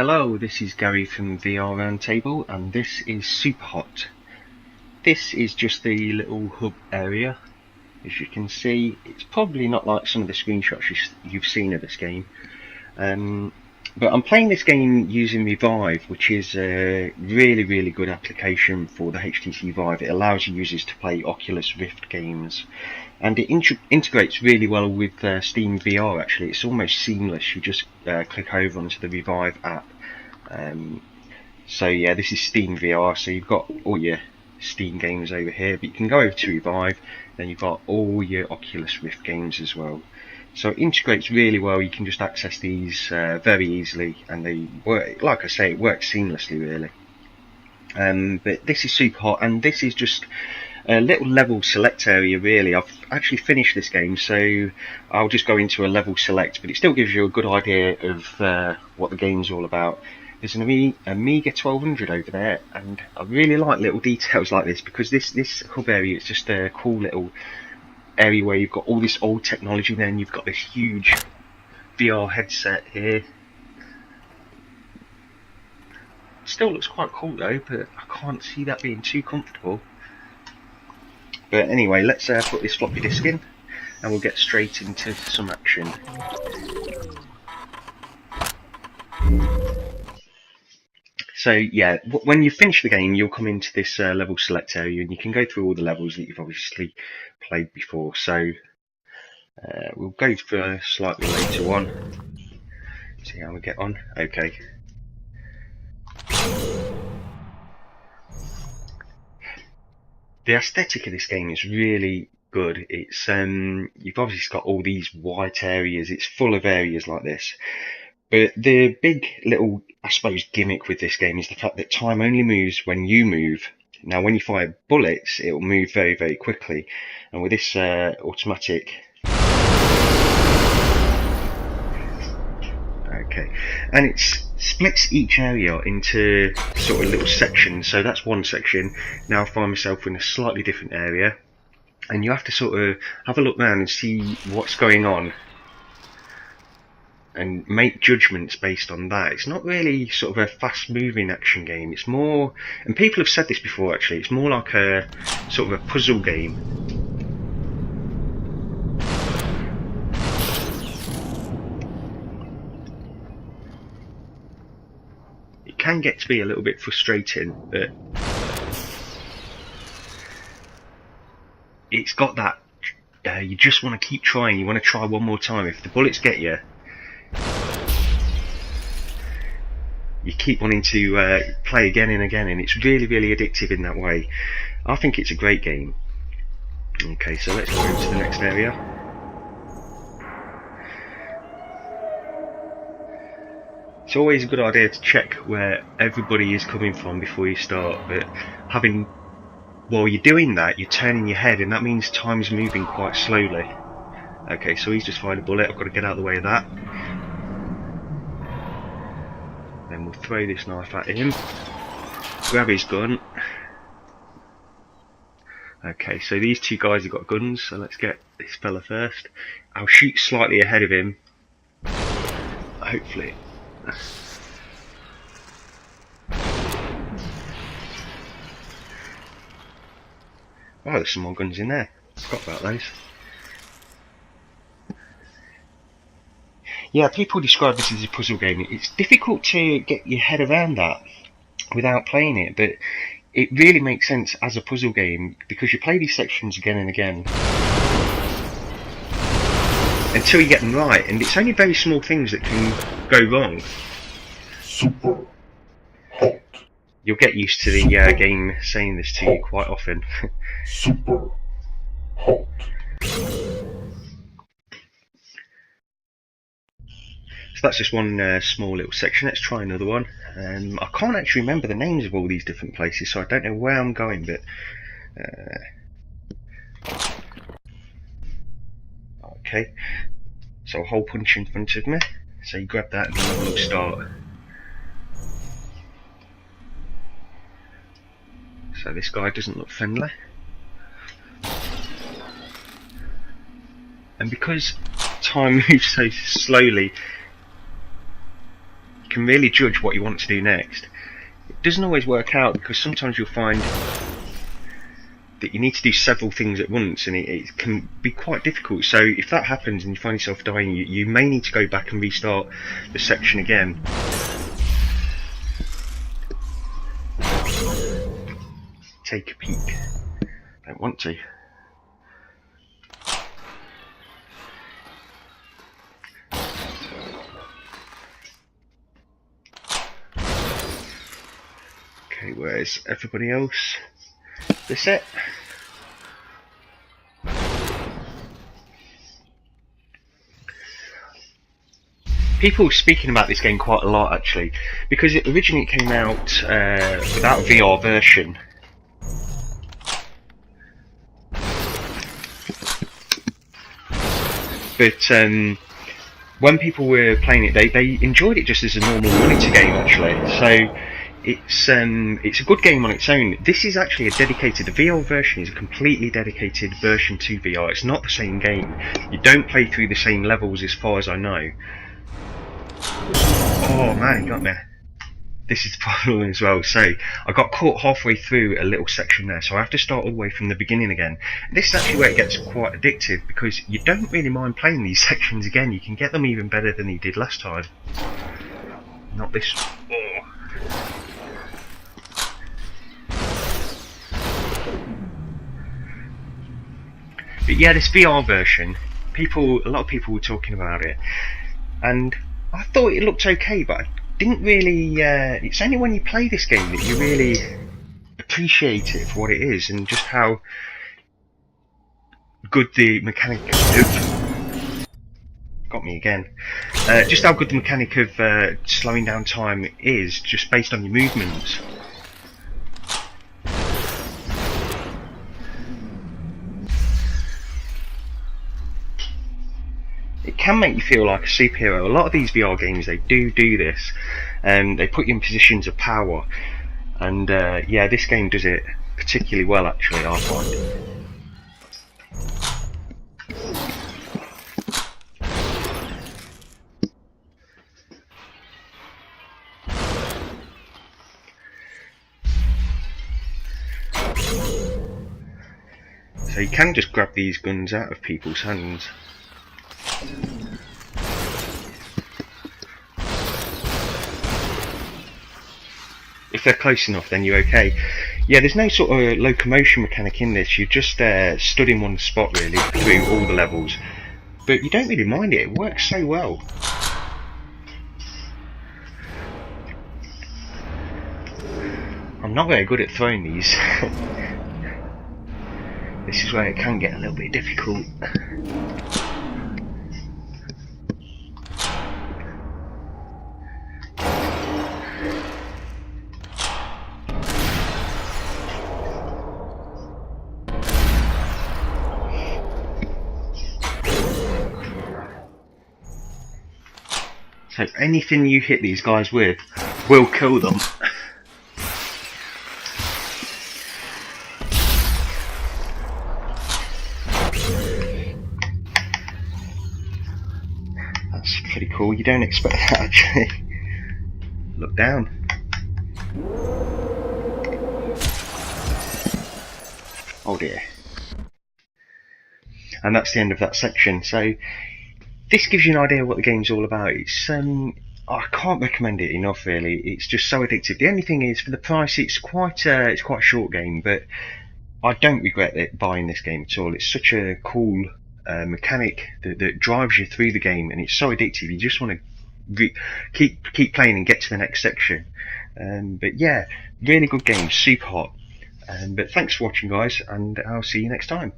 Hello, this is Gary from VR Roundtable, and this is Super Hot. This is just the little hub area. As you can see, it's probably not like some of the screenshots you've seen of this game. But I'm playing this game using Revive, which is a really good application for the HTC Vive. It allows users to play Oculus Rift games, and it integrates really well with Steam VR. Actually, it's almost seamless. You just click over onto the Revive app. So yeah, this is Steam VR, so you've got all your Steam games over here, but you can go over to Revive, then you've got all your Oculus Rift games as well. So it integrates really well. You can just access these very easily, and they work, like I say, it works seamlessly really. But this is Super Hot, and this is just a little level select area really. I've actually finished this game, so I'll just go into a level select, but it still gives you a good idea of what the game's all about. There's an Amiga 1200 over there, and I really like little details like this, because this hub area is just a cool little area where you've got all this old technology, then you've got this huge VR headset here. Still looks quite cool though, but I can't see that being too comfortable. But anyway, let's put this floppy disk in, and we'll get straight into some action. So yeah, when you finish the game, you'll come into this level select area, and you can go through all the levels that you've obviously played before. So we'll go for a slightly later one, see how we get on. Okay. The aesthetic of this game is really good. It's you've obviously got all these white areas. It's full of areas like this. But the big little, I suppose, gimmick with this game is the fact that time only moves when you move. Now, when you fire bullets, it will move very quickly. And with this automatic... Okay. And it splits each area into sort of little sections. So that's one section. Now I find myself in a slightly different area. And you have to sort of have a look around and see what's going on, and make judgments based on that. It's not really sort of a fast moving action game. It's more, and people have said this before actually, it's more like a sort of a puzzle game. It can get to be a little bit frustrating, but it's got that, you just want to keep trying, you want to try one more time. If the bullets get you, you keep wanting to play again and again, and it's really addictive in that way. I think it's a great game. Okay, so let's go into the next area. It's always a good idea to check where everybody is coming from before you start, but while you're doing that, you're turning your head, and that means time's moving quite slowly. Okay, so he's just fired a bullet. I've got to get out of the way of that. Then we'll throw this knife at him, grab his gun. Okay, so these two guys have got guns, so let's get this fella first. I'll shoot slightly ahead of him, hopefully. Oh, there's some more guns in there. Forgot about those. Yeah, people describe this as a puzzle game. It's difficult to get your head around that without playing it, but it really makes sense as a puzzle game, because you play these sections again and again until you get them right, and it's only very small things that can go wrong. Super hot. You'll get used to the game saying this to you quite often. Super hot. So that's just one small little section. Let's try another one. I can't actually remember the names of all these different places, so I don't know where I'm going, but okay, so a hole punch in front of me, so you grab that and then we'll start. So this guy doesn't look friendly, and because time moves so slowly, you can really judge what you want to do next. It doesn't always work out, because sometimes you'll find that you need to do several things at once, and it can be quite difficult. So if that happens and you find yourself dying, you may need to go back and restart the section again. Take a peek. Don't want to. Okay, where's everybody else? This it. People speaking about this game quite a lot, actually, because it originally came out without a VR version. But when people were playing it, they enjoyed it just as a normal monitor game, actually. So it's a good game on its own. This is actually a dedicated. The VR version is a completely dedicated version to VR. It's not the same game. You don't play through the same levels, as far as I know. Oh man, he got me. This is the problem as well. So I got caught halfway through a little section there, so I have to start all the way from the beginning again. This is actually where it gets quite addictive, because you don't really mind playing these sections again. You can get them even better than you did last time. Not this. Oh. But yeah, this VR version, a lot of people were talking about it, and I thought it looked okay, but I didn't really. It's only when you play this game that you really appreciate it for what it is, and just how good the mechanic. Got me again. Just how good the mechanic of slowing down time is, just based on your movements. It can make you feel like a superhero. A lot of these VR games, they do this. They put you in positions of power, and yeah, this game does it particularly well, actually, I find. So you can just grab these guns out of people's hands. If they're close enough, then you're okay. Yeah, there's no sort of locomotion mechanic in this. You're just stood in one spot really through all the levels, but you don't really mind it. It works so well. I'm not very good at throwing these. This is where it can get a little bit difficult. So anything you hit these guys with will kill them. That's pretty cool. You don't expect that, actually. Look down. Oh dear. And that's the end of that section. So this gives you an idea of what the game's all about. It's I can't recommend it enough, really. It's just so addictive. The only thing is, for the price, it's quite a short game, but I don't regret buying this game at all. It's such a cool mechanic that drives you through the game, and it's so addictive. You just want to keep playing and get to the next section. But yeah, really good game, super hot. But thanks for watching, guys, and I'll see you next time.